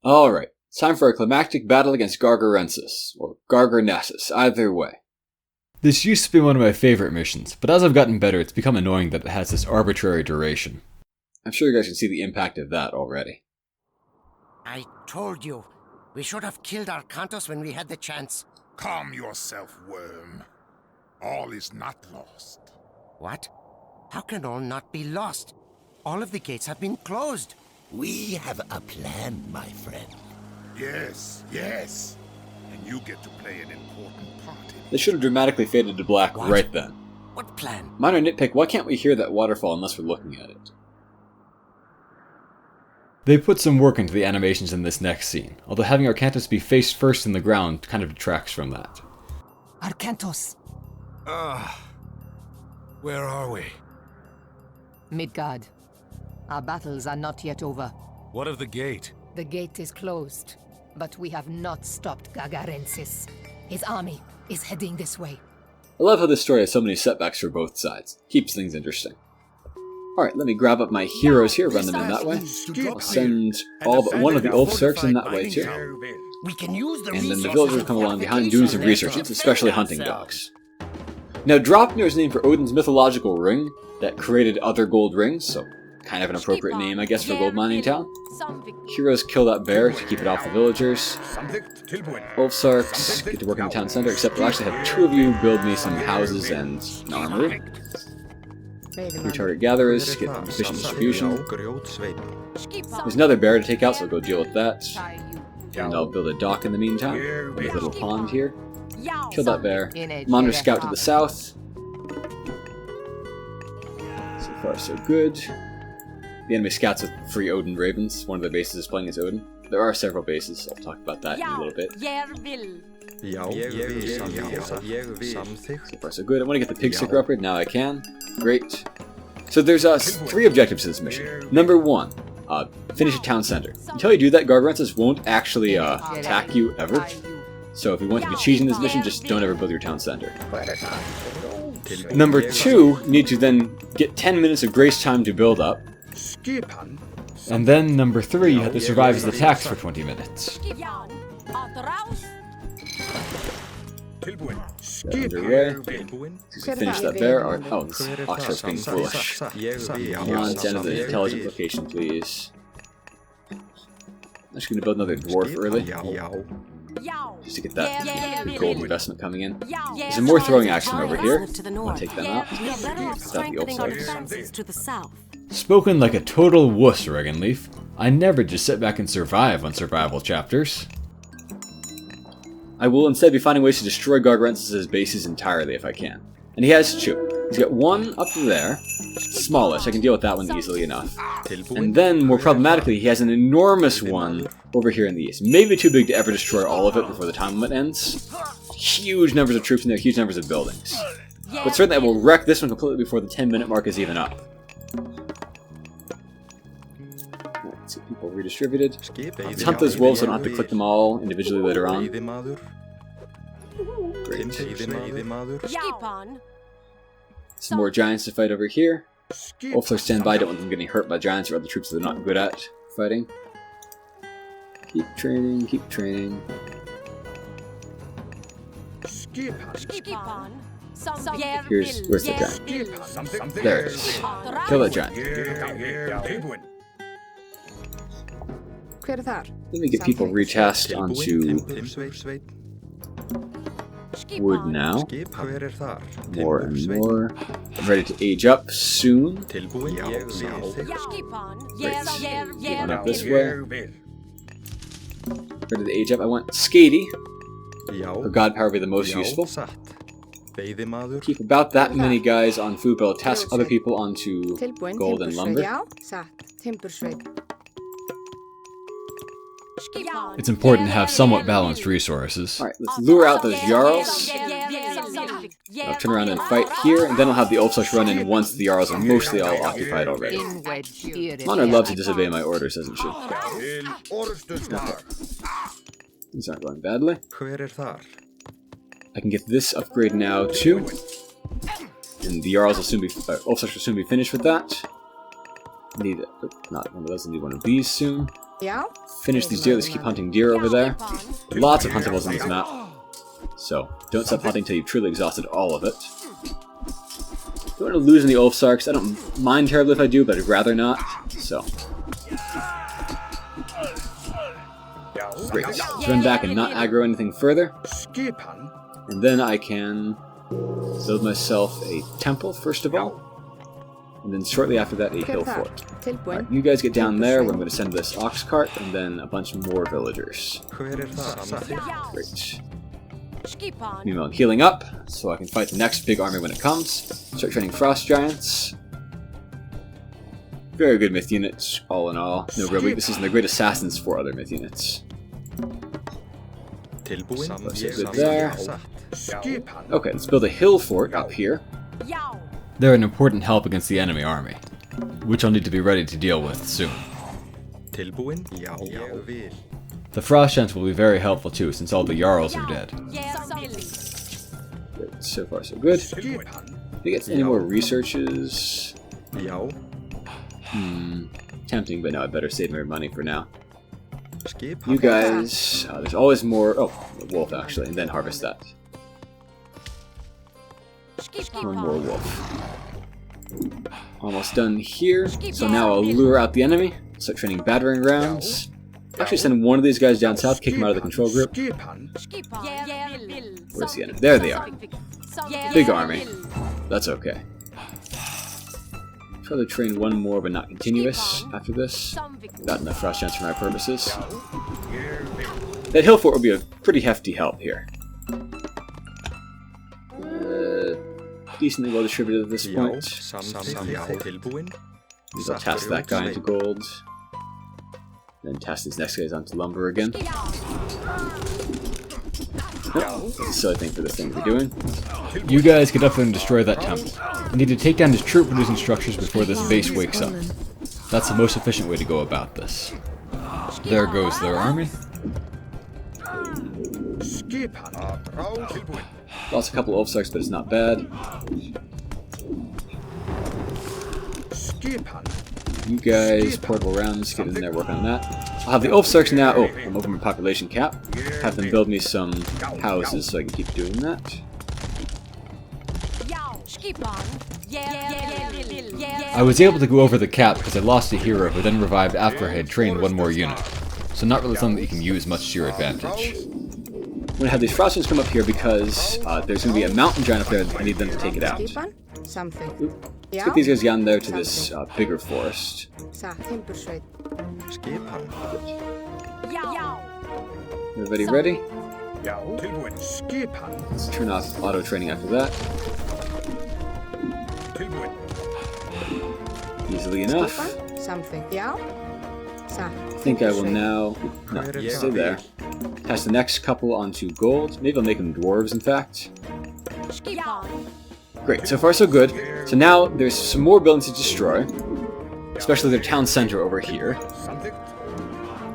Alright, it's time for a climactic battle against Gargarensis, or Gargarensis, either way. This used to be one of my favorite missions, but as I've gotten better, it's become annoying that it has this arbitrary duration. I'm sure you guys can see the impact of that already. I told you, we should have killed Arcantos when we had the chance. Calm yourself, worm. All is not lost. What? How can all not be lost? All of the gates have been closed. We have a plan, my friend. Yes. And you get to play an important part in it. They should have dramatically faded to black right then. What plan? Minor nitpick, why can't we hear that waterfall unless we're looking at it? They put some work into the animations in this next scene, although having Arcantos be face first in the ground kind of detracts from that. Arcantos! Where are we? Midgard. Our battles are not yet over. What of the gate? The gate is closed, but we have not stopped Gargarensis. His army is heading this way. I love how this story has so many setbacks for both sides. Keeps things interesting. Alright, let me grab up my heroes here, run them in that way. I'll send all but one of the Ulfsarks in that way too. We can use the And then the villagers come along behind doing some research, especially hunting dogs. Now, Draupnir is named for Odin's mythological ring that created other gold rings, so kind of an appropriate name, I guess, for a gold mining town. Heroes kill that bear to keep it off the villagers. Ulfsarks get to work in the town center, except I'll actually have two of you build me some houses and an armory. Retarget gatherers, get efficient distribution. There's another bear to take out, so I'll go deal with that. And I'll build a dock in the meantime, with a little pond here. Kill that bear. Monitor scout to the south. So far, so good. The enemy scouts with free Odin ravens. One of their bases is playing as Odin. There are several bases, I'll talk about that in a little bit. So far, so good. I want to get the pig sticker upgrade, now I can. Great. So there's three objectives to this mission. Number one, finish a town center. Until you do that, Gargarensis won't actually attack you ever. So if you want to be cheating this mission, just don't ever build your town center. Number two, you need to then get 10 minutes of grace time to build up. And then number three, you have to survive his attacks for 20 minutes. Underway. Finish that bear. Oh, this Oxford's being foolish. Come on, to enter the intelligent location, please. I'm just going to build another dwarf early. Just to get that gold investment coming in. There's some more throwing action over here. I'll take them out. Without the Ulfsarks. Spoken like a total wuss, Regenleaf. I never just sit back and survive on survival chapters. I will instead be finding ways to destroy Gargarensis' bases entirely if I can. And he has two. He's got one up there, smallish, I can deal with that one easily enough. And then, more problematically, he has an enormous one over here in the east. Maybe too big to ever destroy all of it before the time limit ends. Huge numbers of troops in there, huge numbers of buildings. But certainly I will wreck this one completely before the 10-minute mark is even up. Let's see, people redistributed. Let's hunt those wolves so I don't have to click them all individually later on. Great. Some more giants to fight over here. Ulfsarks stand by, don't want them getting hurt by giants or other troops that they're not good at fighting. Keep training, keep training. Where's the giant? There it is. Kill that giant. Let me get people retasked onto wood now. More and more. I'm ready to age up soon. Great. Going up this way. Ready to age up. I want Skady. For God power be the most useful. Keep about that many guys on food, but I'll task other people onto gold and lumber. It's important to have somewhat balanced resources. Alright, let's lure out those Jarls. I'll turn around and fight here, and then I'll have the Ulfsarks run in once the Jarls are mostly all occupied already. Honor loves to disobey my orders, doesn't she? Okay. These aren't going badly. I can get this upgrade now, too. And the Jarls will soon be... Ulfsarks will soon be finished with that. Need... not one of those, I need one of these soon. finish these deer. Let's keep hunting deer over there. Lots of huntables on this map. So, don't stop hunting until you've truly exhausted all of it. Don't want to lose any Ulfsarks. I don't mind terribly if I do, but I'd rather not. So. Great. Let's run back and not aggro anything further. And then I can build myself a temple, first of all. And then shortly after that, a hill fort. Right, you guys get down there where I'm going to send this ox cart, and then a bunch more villagers. Great. Meanwhile, I'm healing up, so I can fight the next big army when it comes. Start training frost giants. Very good myth units, all in all. No real weaknesses, and they're great assassins for other myth units. So good there. Okay, let's build a hill fort up here. They're an important help against the enemy army, which I'll need to be ready to deal with soon. The frost giants will be very helpful too, since all the Jarls are dead. Good. So far so good. Did we get any more researches? Tempting, but no, I better save my money for now. You guys, there's always more. Oh, a wolf actually, and then harvest that. One more wolf. Almost done here. So now I'll lure out the enemy. Start training battering rams. Actually send one of these guys down south, kick them out of the control group. Where's the enemy? There they are. Big army. That's okay. Try to train one more, but not continuous after this. Got enough frost giants for my purposes. That hill fort will be a pretty hefty help here. Decently well distributed at this point. Maybe I'll task that guy into gold. Then task these next guys onto lumber again. Nope, that's a silly thing for this thing to be doing. You guys get up there and destroy that temple. I need to take down his troop-producing structures before this base wakes up. That's the most efficient way to go about this. There goes their army. Lost a couple of Ulfsarks, but it's not bad. You guys, portable rounds, get in there, work on that. I'll have the Ulfsarks now. Oh, I'm over my population cap. Have them build me some houses so I can keep doing that. I was able to go over the cap because I lost a hero who then revived after I had trained one more unit. So not really something that you can use much to your advantage. I'm going to have these frost giants come up here because there's going to be a mountain giant up there and I need them to take it out. Oop. Let's get these guys down there to this bigger forest. Everybody ready? Let's turn off auto training after that. Easily enough. I think I will now... No, stay there. Pass the next couple onto gold. Maybe I'll make them dwarves, in fact. Great, so far so good. So now there's some more buildings to destroy. Especially their town center over here.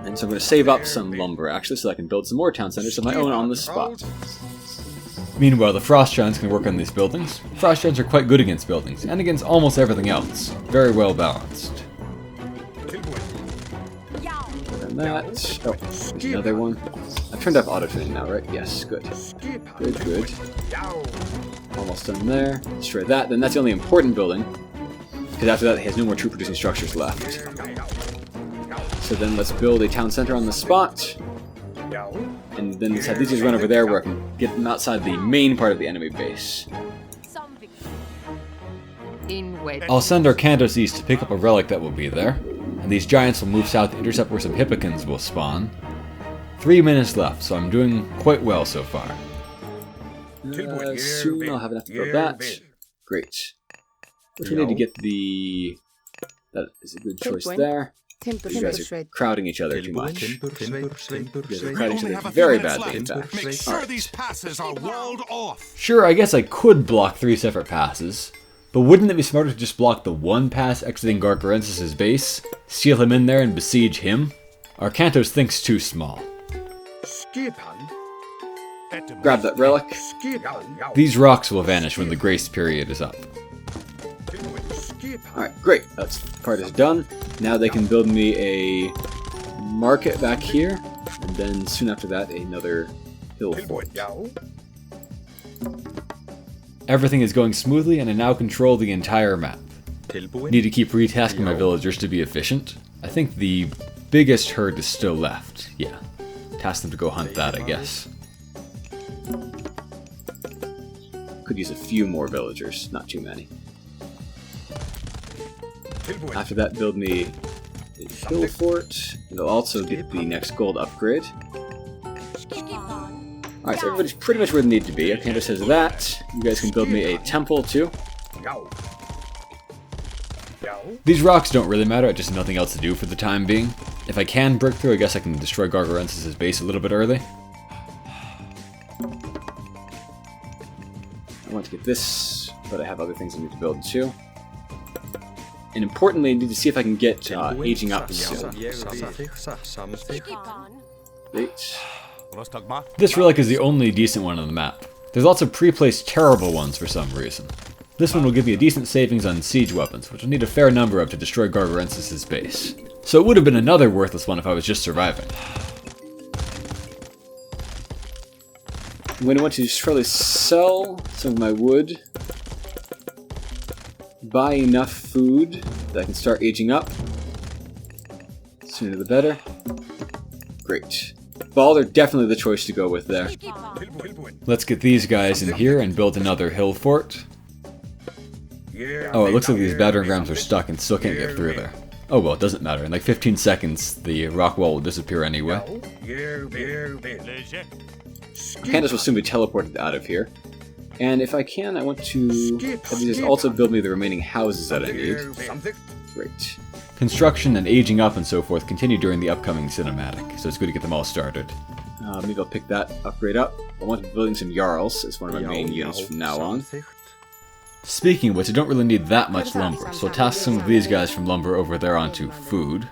And so I'm going to save up some lumber, actually, so I can build some more town centers of my own on the spot. Meanwhile, the frost giants can work on these buildings. Frost giants are quite good against buildings, and against almost everything else. Very well balanced. And that. Oh, there's another one. I've turned off auto training now, right? Yes, good. Good, good. Almost done there. Destroy that. Then that's the only important building. Because after that, it has no more troop producing structures left. So then let's build a town center on the spot. And then let's have these guys run over there where I can get them outside the main part of the enemy base. I'll send our Cantos east to pick up a relic that will be there. And these giants will move south to intercept where some hippocans will spawn. 3 minutes left, so I'm doing quite well so far. Soon I'll have enough to build that. Great. Which we need to get the... That is a good choice there. You guys are crowding each other too much. You guys are crowding each other very badly, in fact. Make sure these passes are walled off. Sure, I guess I could block 3 separate passes. But wouldn't it be smarter to just block the one pass exiting Gargarensis' base, seal him in there and besiege him? Our Cantos thinks too small. Grab that relic. These rocks will vanish when the grace period is up. Alright, great. That part is done. Now they can build me a market back here, and then soon after that another hill fort. Everything is going smoothly, and I now control the entire map. Need to keep retasking my villagers to be efficient. I think the biggest herd is still left. Yeah. Task them to go hunt that, I guess. Could use a few more villagers, not too many. After that, build me a hill fort, and I'll also get the next gold upgrade. Alright, so everybody's pretty much where they need to be. Cantor says that. You guys can build me a temple, too. These rocks don't really matter, I just have nothing else to do for the time being. If I can break through, I guess I can destroy Gargarensis' base a little bit early. I want to get this, but I have other things I need to build, too. And importantly, I need to see if I can get aging up soon. Great. This relic is the only decent one on the map. There's lots of pre-placed terrible ones for some reason. This one will give me a decent savings on siege weapons, which I'll need a fair number of to destroy Gargarensis' base. So it would have been another worthless one if I was just surviving. I'm going to want to just probably sell some of my wood, buy enough food that I can start aging up. Sooner the better. Great. Ball are definitely the choice to go with there. Let's get these guys in here and build another hill fort. Oh, it looks like these battering rams are stuck and still can't get through there. Oh well, it doesn't matter. In like 15 seconds, the rock wall will disappear anyway. Candace will soon be teleported out of here. And if I can, I want to have these guys also build me the remaining houses that I need. Great. Construction and aging up and so forth continue during the upcoming cinematic, so it's good to get them all started. Maybe I'll pick that upgrade up. I want to be building some Jarls as one of my main units from now on. Speaking of which, I don't really need that much lumber, so I'll task some of these guys from lumber over there onto food.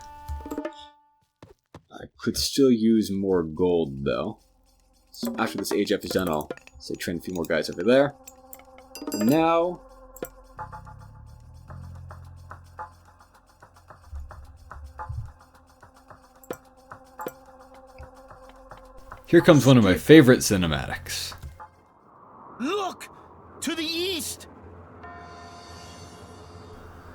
I could still use more gold, though. So after this age up is done, I'll say train a few more guys over there. And now... Here comes one of my favorite cinematics. Look! To the east!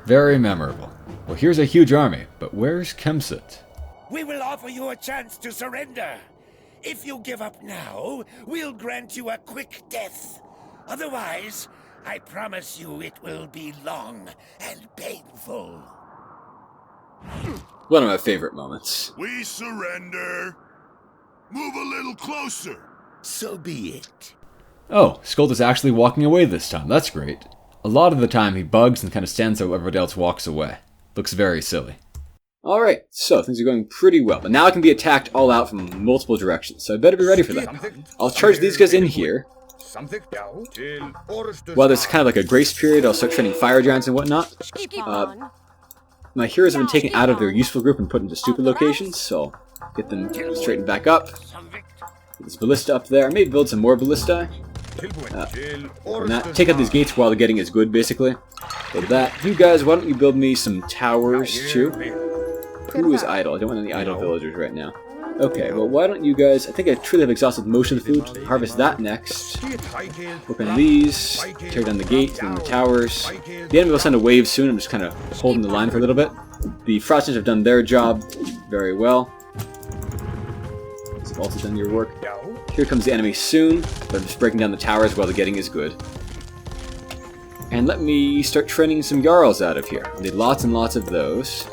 Very memorable. Well, here's a huge army, but where's Kemsit? We will offer you a chance to surrender. If you give up now, we'll grant you a quick death. Otherwise, I promise you it will be long and painful. One of my favorite moments. We surrender. Move a little closer. So be it. Oh, Skold is actually walking away this time. That's great. A lot of the time he bugs and kind of stands there while everybody else walks away. Looks very silly. Alright, so things are going pretty well. But now I can be attacked all out from multiple directions, so I better be ready for that. I'll charge these guys in here. While there's kind of like a grace period, I'll start training fire giants and whatnot. My heroes have been taken out of their useful group and put into stupid locations, so I'll get them straightened back up. Get this ballista up there. Maybe build some more ballista. Take out these gates while the getting is good, basically. Build that. You guys, why don't you build me some towers, too? Who is idle? I don't want any idle villagers right now. Okay, well, why don't you guys... I think I truly have exhausted most of the food. Harvest that next. Work on these. Tear down the gate and the towers. The enemy will send a wave soon. I'm just kind of holding the line for a little bit. The Frosters have done their job very well. You've also done your work. Here comes the enemy soon. But I'm just breaking down the towers while the getting is good. And let me start training some Jarls out of here. I need lots and lots of those.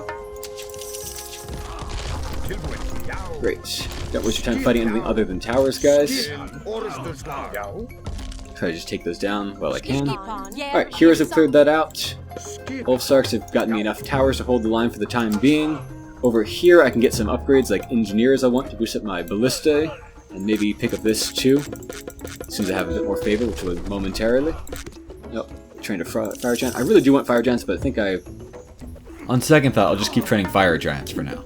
Great. Don't waste your time fighting anything other than towers, guys. Try to just take those down while I can. Alright, heroes have cleared that out. Ulfsarks have gotten me enough towers to hold the line for the time being. Over here I can get some upgrades like engineers I want to boost up my ballistae. And maybe pick up this too. As soon as I have a bit more favor, which will momentarily. Nope. Trained a fire giant. I really do want fire giants, but I think On second thought, I'll just keep training fire giants for now.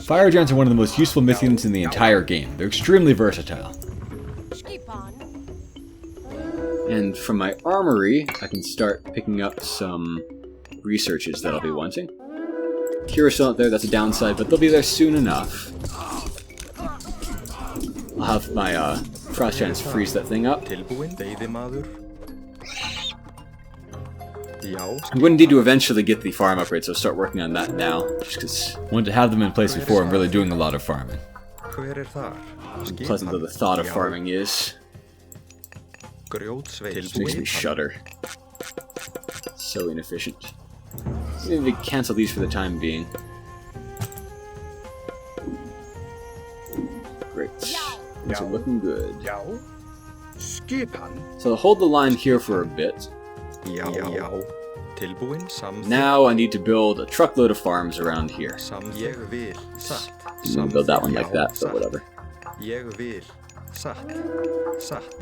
Fire giants are one of the most useful myth units in the entire game. They're extremely versatile. And from my armory, I can start picking up some researches that I'll be wanting. Kira's still not there, that's a downside, but they'll be there soon enough. I'll have my frost giants freeze that thing up. I'm going to need to eventually get the farm upgrade, so start working on that now. Just because I wanted to have them in place before I'm really doing a lot of farming. As pleasant though the thought of farming is. It makes me shudder. So inefficient. Maybe cancel these for the time being. Great. These are looking good. So I'll hold the line here for a bit. Now I need to build a truckload of farms around here. I'm gonna build that one like that, but whatever.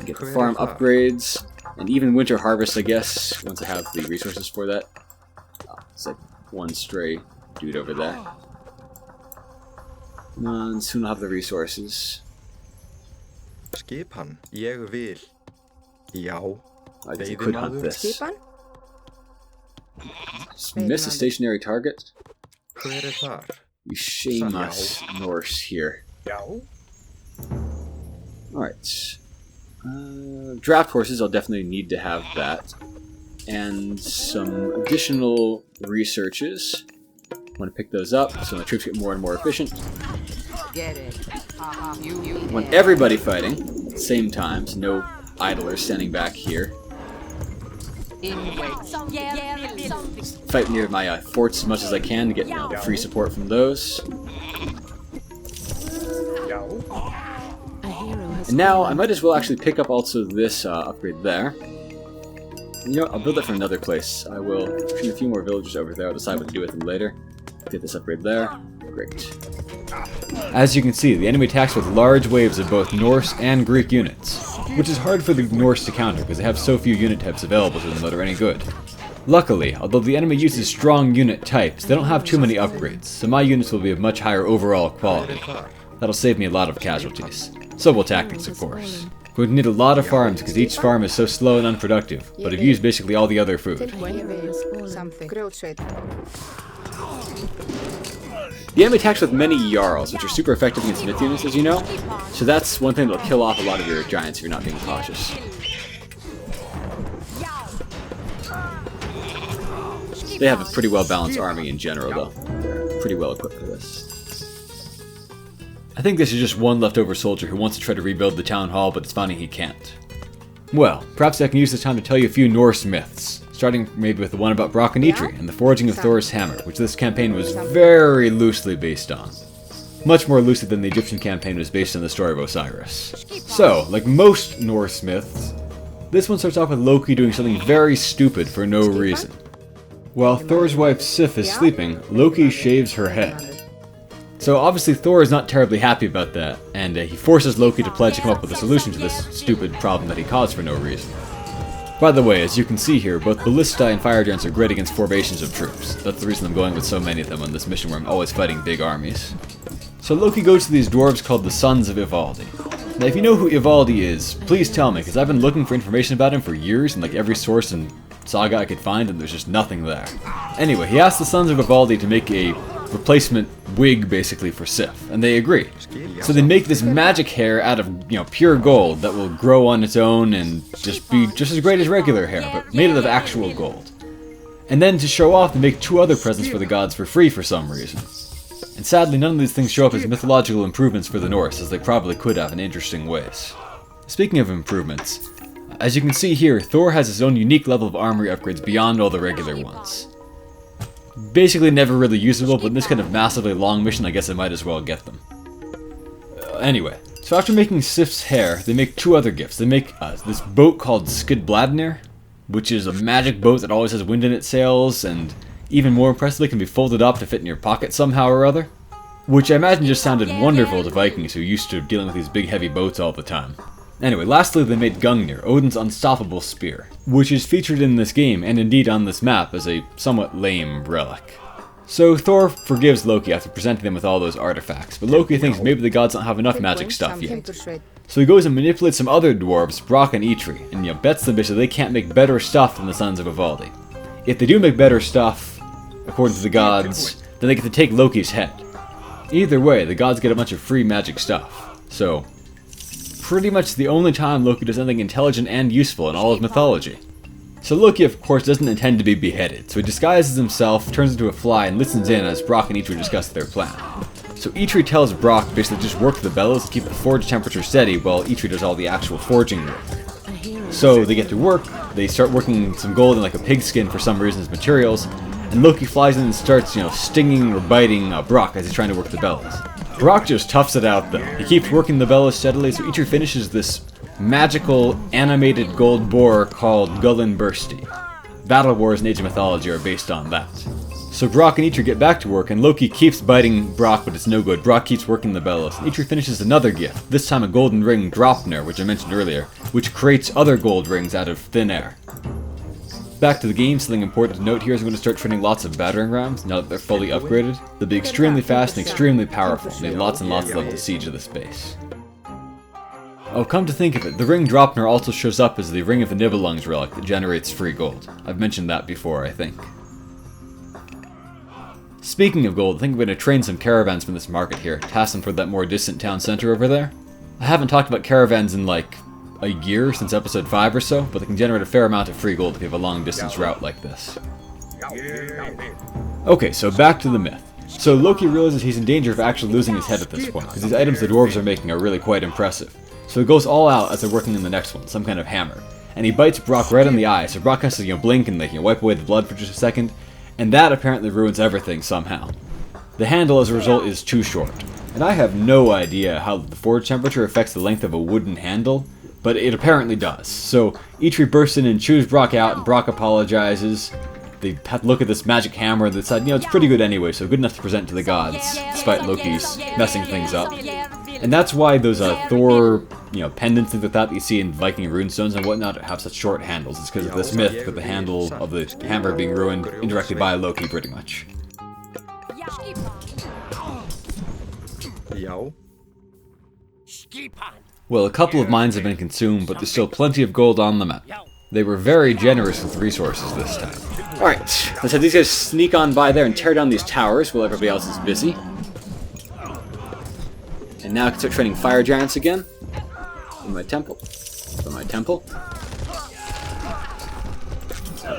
Get the farm upgrades, and even winter harvest, I guess, once I have the resources for that. Oh, it's like one stray dude over there. And soon I'll have the resources. I guess I could hunt this. Just miss a stationary target? You shame us, Norse, here. Alright. Draft horses, I'll definitely need to have that. And some additional researches. I want to pick those up so my troops get more and more efficient. I want everybody fighting at the same time, so no idlers standing back here. Fight near my forts as much as I can to get free support from those. And now I might as well actually pick up also this upgrade there. You know what, I'll build that from another place. I will train a few more villagers over there. I'll decide what to do with them later. Get this upgrade there. Great. As you can see, the enemy attacks with large waves of both Norse and Greek units, which is hard for the Norse to counter because they have so few unit types available to them that are any good. Luckily, although the enemy uses strong unit types, they don't have too many upgrades, so my units will be of much higher overall quality. That'll save me a lot of casualties. So will tactics, of course. Going to need a lot of farms because each farm is so slow and unproductive, but I've used basically all the other food. The enemy attacks with many Jarls, which are super effective against Myth units, as you know. So that's one thing that'll kill off a lot of your giants if you're not being cautious. They have a pretty well-balanced army in general, though. They're pretty well equipped for this. I think this is just one leftover soldier who wants to try to rebuild the town hall, but it's finding he can't. Well, perhaps I can use this time to tell you a few Norse myths, starting maybe with the one about Gargarensis and the forging of Thor's hammer, which this campaign was very loosely based on. Much more loosely than the Egyptian campaign was based on the story of Osiris. So, like most Norse myths, this one starts off with Loki doing something very stupid for no reason. While Thor's wife Sif is sleeping, Loki shaves her head. So obviously Thor is not terribly happy about that, and he forces Loki to pledge to come up with a solution to this stupid problem that he caused for no reason. By the way, as you can see here, both Ballista and Fire Giants are great against formations of troops. That's the reason I'm going with so many of them on this mission where I'm always fighting big armies. So Loki goes to these dwarves called the Sons of Ivaldi. Now if you know who Ivaldi is, please tell me, because I've been looking for information about him for years in like every source and saga I could find, and there's just nothing there. Anyway, he asked the Sons of Ivaldi to make a replacement wig basically for Sif, and they agree. So they make this magic hair out of, pure gold that will grow on its own and just be just as great as regular hair, but made out of actual gold. And then to show off, they make 2 other presents for the gods for free for some reason. And sadly, none of these things show up as mythological improvements for the Norse, as they probably could have in interesting ways. Speaking of improvements, as you can see here, Thor has his own unique level of armory upgrades beyond all the regular ones. Basically never really usable, but in this kind of massively long mission, I guess I might as well get them. Anyway, so after making Sif's hair, they make 2 other gifts. They make this boat called Skidbladnir, which is a magic boat that always has wind in its sails, and even more impressively can be folded up to fit in your pocket somehow or other. Which I imagine just sounded wonderful to Vikings who used to dealing with these big heavy boats all the time. Anyway, lastly they made Gungnir, Odin's unstoppable spear, which is featured in this game, and indeed on this map, as a somewhat lame relic. So Thor forgives Loki after presenting them with all those artifacts, but Loki thinks maybe the gods don't have enough magic stuff yet. So he goes and manipulates some other dwarves, Brock and Eitri, and bets them basically they can't make better stuff than the Sons of Ivaldi. If they do make better stuff, according to the gods, then they get to take Loki's head. Either way, the gods get a bunch of free magic stuff. So, pretty much the only time Loki does anything intelligent and useful in all of mythology. So Loki, of course, doesn't intend to be beheaded, so he disguises himself, turns into a fly, and listens in as Brock and Eitri discuss their plan. So Eitri tells Brock basically just work the bellows to keep the forge temperature steady while Eitri does all the actual forging work. So they get to work, they start working some gold in like a pigskin for some reason as materials, and Loki flies in and starts, stinging or biting Brock as he's trying to work the bellows. Brock just toughs it out though. He keeps working the bellows steadily, so Eitri finishes this magical animated gold boar called Gullinbursti. Battle wars in Age of Mythology are based on that. So Brock and Eitri get back to work, and Loki keeps biting Brock, but it's no good. Brock keeps working the bellows. Eitri finishes another gift, this time a golden ring Dropner, which I mentioned earlier, which creates other gold rings out of thin air. Back to the game, something important to note here is I'm going to start training lots of battering rams now that they're fully upgraded. They'll be extremely fast and extremely powerful, and need lots and lots of them to siege of this base. Oh, come to think of it, the ring Dropner also shows up as the Ring of the Nibelung's relic that generates free gold. I've mentioned that before, I think. Speaking of gold, I think I'm going to train some caravans from this market here, task them for that more distant town center over there. I haven't talked about caravans in like a year, since episode 5 or so, but they can generate a fair amount of free gold if you have a long distance route like this. Okay, so back to the myth. So Loki realizes he's in danger of actually losing his head at this point, because these items the dwarves are making are really quite impressive. So he goes all out as they're working on the next one, some kind of hammer. And he bites Brock right in the eye, so Brock has to blink and wipe away the blood for just a second, and that apparently ruins everything somehow. The handle as a result is too short. And I have no idea how the forge temperature affects the length of a wooden handle, but it apparently does. So Eitri bursts in and chews Brock out, and Brock apologizes. They have to look at this magic hammer and they decide, it's pretty good anyway, so good enough to present to the gods, despite Loki's messing things up. And that's why those Thor, pendants and things like that you see in Viking runestones and whatnot have such short handles. It's because of this myth that the handle of the hammer being ruined indirectly by Loki, pretty much. Well, a couple of mines have been consumed, but there's still plenty of gold on the map. They were very generous with resources this time. Alright, let's have these guys sneak on by there and tear down these towers while everybody else is busy. And now I can start training fire giants again. In my temple. From my temple.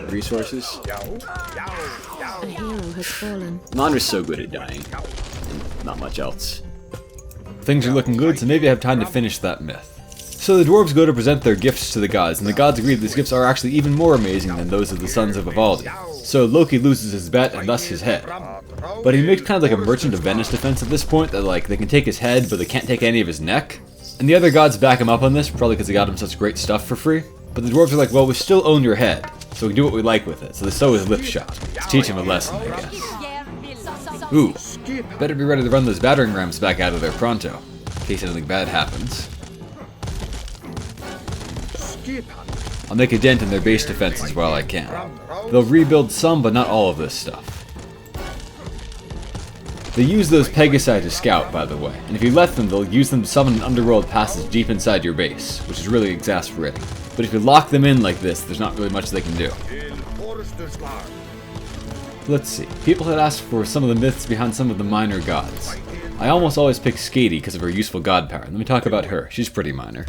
Resources. A hero has fallen. Mondra's so good at dying. And not much else. Things are looking good, so maybe I have time to finish that myth. So the dwarves go to present their gifts to the gods, and the gods agree that these gifts are actually even more amazing than those of the sons of Ivaldi. So Loki loses his bet and thus his head. But he makes kind of like a Merchant of Venice defense at this point, that they can take his head, but they can't take any of his neck. And the other gods back him up on this, probably because they got him such great stuff for free. But the dwarves are like, well, we still own your head, so we can do what we like with it. So they sew his lip shut, to teach him a lesson, I guess. Ooh, better be ready to run those battering rams back out of there pronto, in case anything bad happens. I'll make a dent in their base defenses while I can. They'll rebuild some, but not all of this stuff. They use those Pegasi to scout, by the way, and if you let them, they'll use them to summon an underworld passage deep inside your base, which is really exasperating. But if you lock them in like this, there's not really much they can do. Let's see. People had asked for some of the myths behind some of the minor gods. I almost always pick Skadi because of her useful god power. Let me talk about her. She's pretty minor.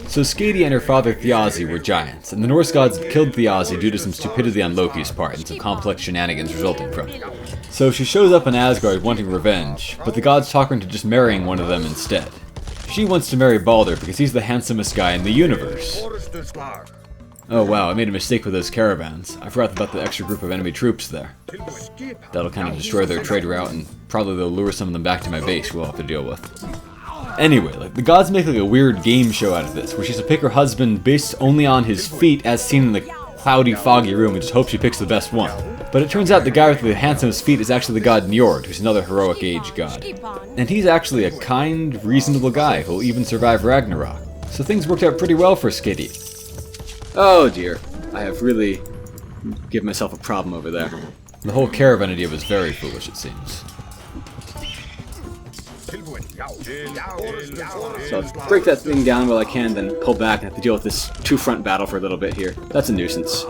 So Skadi and her father Thiazi were giants, and the Norse gods killed Thiazi due to some stupidity on Loki's part and some complex shenanigans resulting from it. So she shows up in Asgard wanting revenge, but the gods talk her into just marrying one of them instead. She wants to marry Balder because he's the handsomest guy in the universe. Oh wow, I made a mistake with those caravans. I forgot about the extra group of enemy troops there. That'll kind of destroy their trade route, and probably they'll lure some of them back to my base we'll have to deal with. Anyway, the gods make a weird game show out of this, where she's to pick her husband based only on his feet as seen in the cloudy, foggy room and just hope she picks the best one. But it turns out the guy with the handsomest feet is actually the god Njord, who's another heroic age god. And he's actually a kind, reasonable guy who'll even survive Ragnarok. So things worked out pretty well for Skadi. Oh dear, I have really given myself a problem over there. The whole caravan idea was very foolish, it seems. So let's break that thing down while I can, then pull back and have to deal with this two-front battle for a little bit here. That's a nuisance.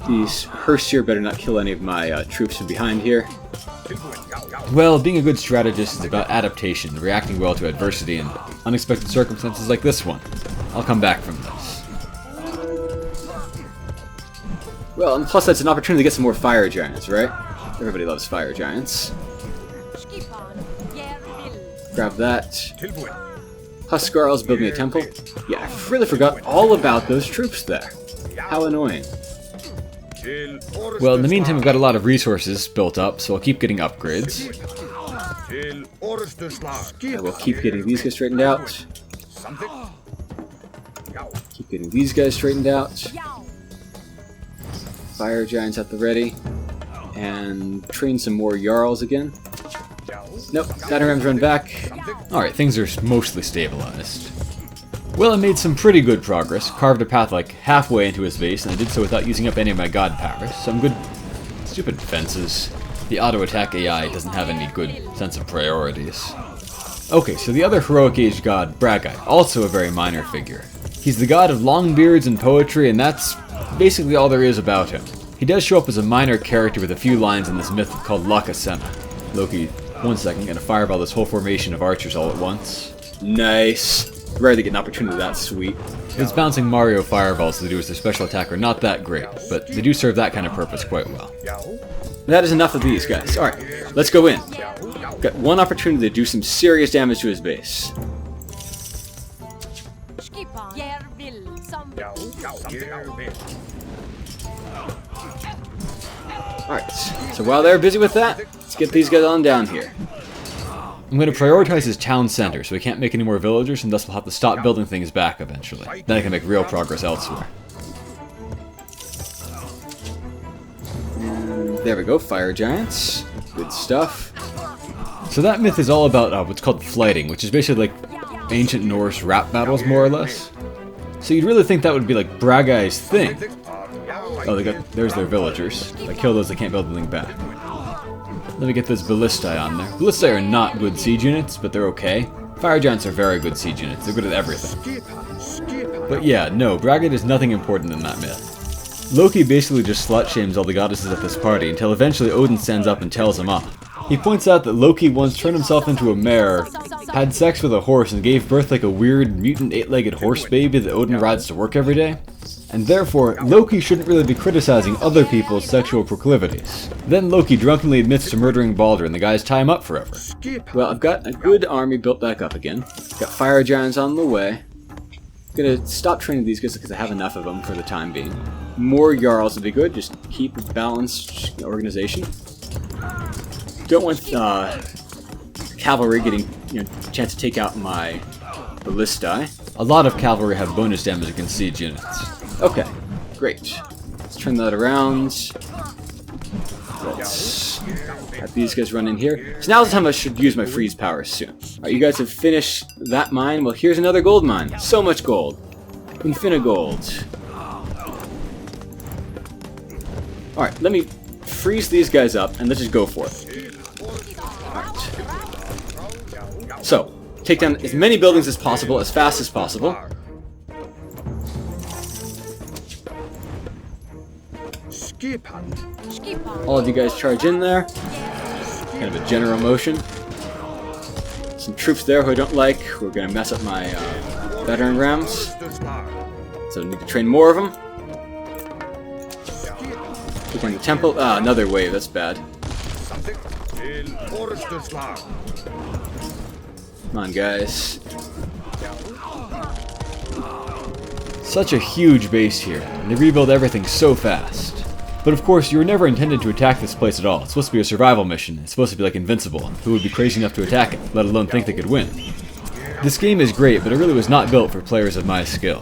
These Hersier better not kill any of my troops from behind here. Well, being a good strategist is about adaptation, reacting well to adversity and unexpected circumstances like this one. I'll come back from this. Well, and plus that's an opportunity to get some more fire giants, right? Everybody loves fire giants. Grab that. Huskarl's building a temple. Yeah, I really forgot all about those troops there. How annoying. Well, in the meantime, I've got a lot of resources built up, so I'll keep getting upgrades. I will keep getting these guys straightened out. Keep getting these guys straightened out. Fire giants at the ready. And train some more Jarls again. Nope, Dinoram's run back. Alright, things are mostly stabilized. Well, I made some pretty good progress, carved a path like halfway into his base, and I did so without using up any of my god powers. Some good... stupid fences. The auto-attack AI doesn't have any good sense of priorities. Okay, so the other heroic age god, Bragite, also a very minor figure. He's the god of long beards and poetry, and that's basically all there is about him. He does show up as a minor character with a few lines in this myth called Lakasena. Loki, 1 second, gonna fireball this whole formation of archers all at once. Nice. Rare to get an opportunity that sweet. His bouncing Mario fireballs to do as their special attack are not that great, but they do serve that kind of purpose quite well. That is enough of these guys. Alright, let's go in. Got one opportunity to do some serious damage to his base. Alright, so while they're busy with that, let's get these guys on down here. I'm going to prioritize his town center, so we can't make any more villagers, and thus we'll have to stop building things back eventually. Then I can make real progress elsewhere. There we go, fire giants. Good stuff. So that myth is all about what's called flighting, which is basically like ancient Norse rap battles, more or less. So you'd really think that would be like Bragai's thing. Oh, there's their villagers. If I kill those, they can't build anything back. Let me get those ballistae on there. Ballistae are not good siege units, but they're okay. Fire giants are very good siege units. They're good at everything. But yeah, no, Bragite is nothing important in that myth. Loki basically just slut-shames all the goddesses at this party until eventually Odin stands up and tells him off. He points out that Loki once turned himself into a mare, had sex with a horse, and gave birth like a weird mutant 8-legged horse baby that Odin rides to work every day. And therefore, Loki shouldn't really be criticizing other people's sexual proclivities. Then Loki drunkenly admits to murdering Baldur, and the guys tie him up forever. Well, I've got a good army built back up again. Got fire giants on the way. Gonna stop training these guys because I have enough of them for the time being. More Jarls would be good, just keep a balanced organization. Don't want cavalry getting a chance to take out my ballistae. A lot of cavalry have bonus damage against siege units. Okay, great. Let's turn that around. Let's have these guys run in here. So now's the time I should use my freeze powers soon. Alright, you guys have finished that mine. Well, here's another gold mine. So much gold. Infinigold. Alright, let me freeze these guys up and let's just go for it. Alright. So, take down as many buildings as possible, as fast as possible. All of you guys charge in there. Kind of a general motion. Some troops there who I don't like, who are going to mess up my veteran rams. So I need to train more of them. Take on the temple. Ah, another wave, that's bad. Come on, guys. Such a huge base here, and they rebuild everything so fast. But of course, you were never intended to attack this place at all. It's supposed to be a survival mission. It's supposed to be like Invincible. Who would be crazy enough to attack it, let alone think they could win? This game is great, but it really was not built for players of my skill.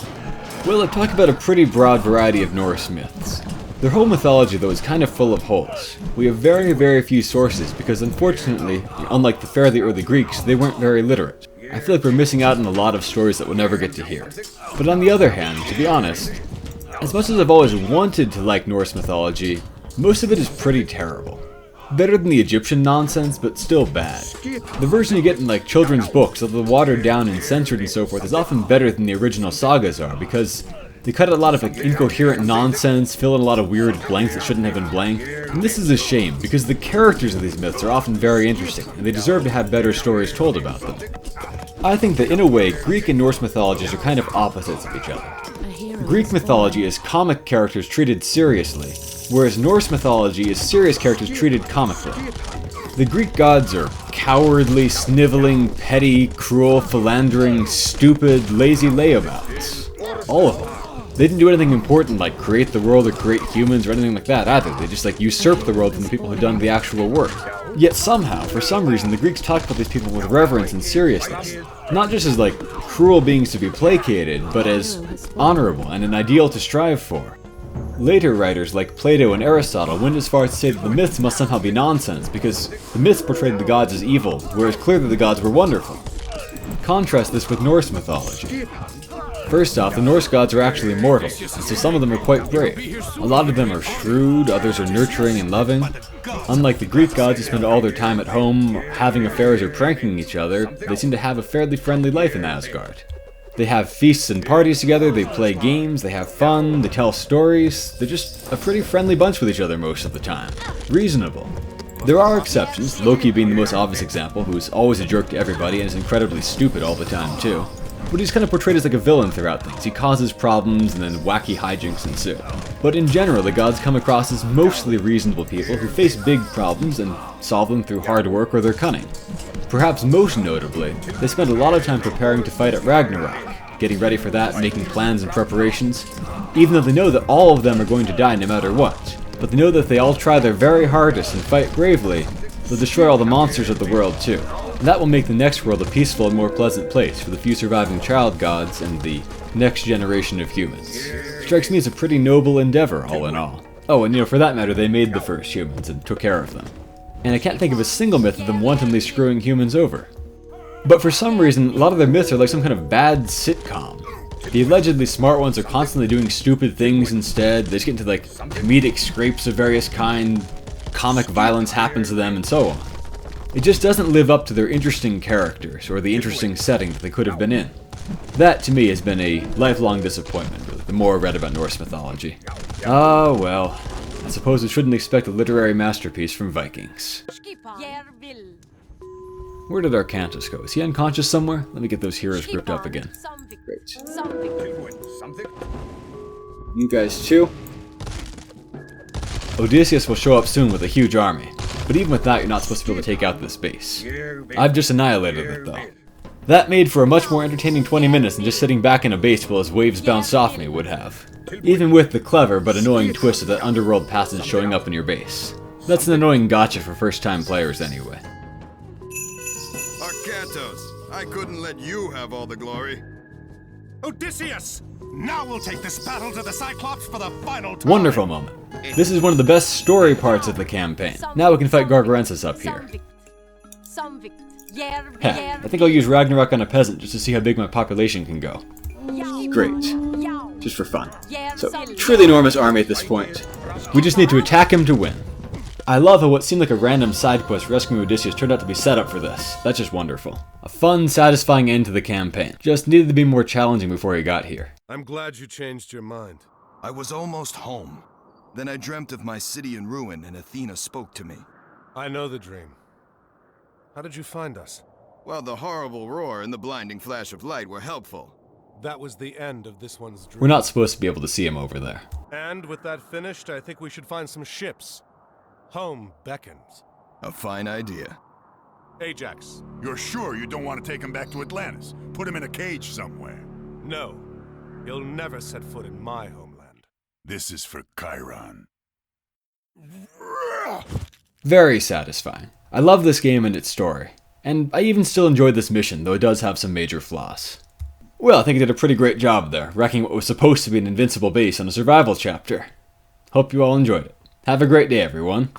Well, I've talked about a pretty broad variety of Norse myths. Their whole mythology, though, is kind of full of holes. We have very, very few sources, because unfortunately, unlike the fairly early Greeks, they weren't very literate. I feel like we're missing out on a lot of stories that we'll never get to hear. But on the other hand, to be honest, as much as I've always wanted to like Norse mythology, most of it is pretty terrible. Better than the Egyptian nonsense, but still bad. The version you get in like children's books, although watered down and censored and so forth, is often better than the original sagas are, because They cut out a lot of incoherent nonsense, fill in a lot of weird blanks that shouldn't have been blank, and this is a shame, because the characters of these myths are often very interesting, and they deserve to have better stories told about them. I think that in a way, Greek and Norse mythologies are kind of opposites of each other. Greek mythology is comic characters treated seriously, whereas Norse mythology is serious characters treated comically. The Greek gods are cowardly, sniveling, petty, cruel, philandering, stupid, lazy layabouts. All of them. They didn't do anything important like create the world or create humans or anything like that either. They just usurped the world from the people who'd done the actual work. Yet somehow, for some reason, the Greeks talked about these people with reverence and seriousness. Not just as cruel beings to be placated, but as honorable and an ideal to strive for. Later writers like Plato and Aristotle went as far as to say that the myths must somehow be nonsense because the myths portrayed the gods as evil, whereas clearly the gods were wonderful. Contrast this with Norse mythology. First off, the Norse gods are actually immortal, and so some of them are quite brave. A lot of them are shrewd, others are nurturing and loving. Unlike the Greek gods who spend all their time at home having affairs or pranking each other, they seem to have a fairly friendly life in Asgard. They have feasts and parties together, they play games, they have fun, they tell stories. They're just a pretty friendly bunch with each other most of the time. Reasonable. There are exceptions, Loki being the most obvious example, who's always a jerk to everybody and is incredibly stupid all the time too. But he's kind of portrayed as like a villain throughout things. He causes problems and then wacky hijinks ensue. But in general, the gods come across as mostly reasonable people who face big problems and solve them through hard work or their cunning. Perhaps most notably, they spend a lot of time preparing to fight at Ragnarok, getting ready for that, making plans and preparations, even though they know that all of them are going to die no matter what. But they know that if they all try their very hardest and fight bravely, they'll destroy all the monsters of the world too. And that will make the next world a peaceful and more pleasant place for the few surviving child gods and the next generation of humans. Strikes me as a pretty noble endeavor, all in all. Oh, and for that matter, they made the first humans and took care of them. And I can't think of a single myth of them wantonly screwing humans over. But for some reason, a lot of their myths are like some kind of bad sitcom. The allegedly smart ones are constantly doing stupid things instead, they just get into comedic scrapes of various kind, comic violence happens to them, and so on. It just doesn't live up to their interesting characters, or the interesting setting that they could have been in. That, to me, has been a lifelong disappointment, really, the more I read about Norse mythology. Ah, well, I suppose we shouldn't expect a literary masterpiece from Vikings. Where did Arcantus go? Is he unconscious somewhere? Let me get those heroes gripped up again. Great. You guys too? Odysseus will show up soon with a huge army. But even with that, you're not supposed to be able to take out this base. I've just annihilated it, though. That made for a much more entertaining 20 minutes than just sitting back in a base while his waves bounced off me would have. Even with the clever but annoying twist of that underworld passage showing up in your base. That's an annoying gotcha for first-time players anyway. Arcantos, I couldn't let you have all the glory. Odysseus! Now we'll take this battle to the Cyclops for the final time! Wonderful moment. This is one of the best story parts of the campaign. Now we can fight Gargarensis up here. Heh, I think I'll use Ragnarok on a peasant just to see how big my population can go. Great. Just for fun. So, truly enormous army at this point. We just need to attack him to win. I love how what seemed like a random side quest rescuing Odysseus turned out to be set up for this. That's just wonderful. A fun, satisfying end to the campaign. Just needed to be more challenging before he got here. I'm glad you changed your mind. I was almost home. Then I dreamt of my city in ruin and Athena spoke to me. I know the dream. How did you find us? Well, the horrible roar and the blinding flash of light were helpful. That was the end of this one's dream. We're not supposed to be able to see him over there. And with that finished, I think we should find some ships. Home beckons. A fine idea. Ajax. You're sure you don't want to take him back to Atlantis? Put him in a cage somewhere? No. He'll never set foot in my homeland. This is for Chiron. Very satisfying. I love this game and its story. And I even still enjoyed this mission, though it does have some major flaws. Well, I think it did a pretty great job there, wrecking what was supposed to be an invincible base on a survival chapter. Hope you all enjoyed it. Have a great day, everyone.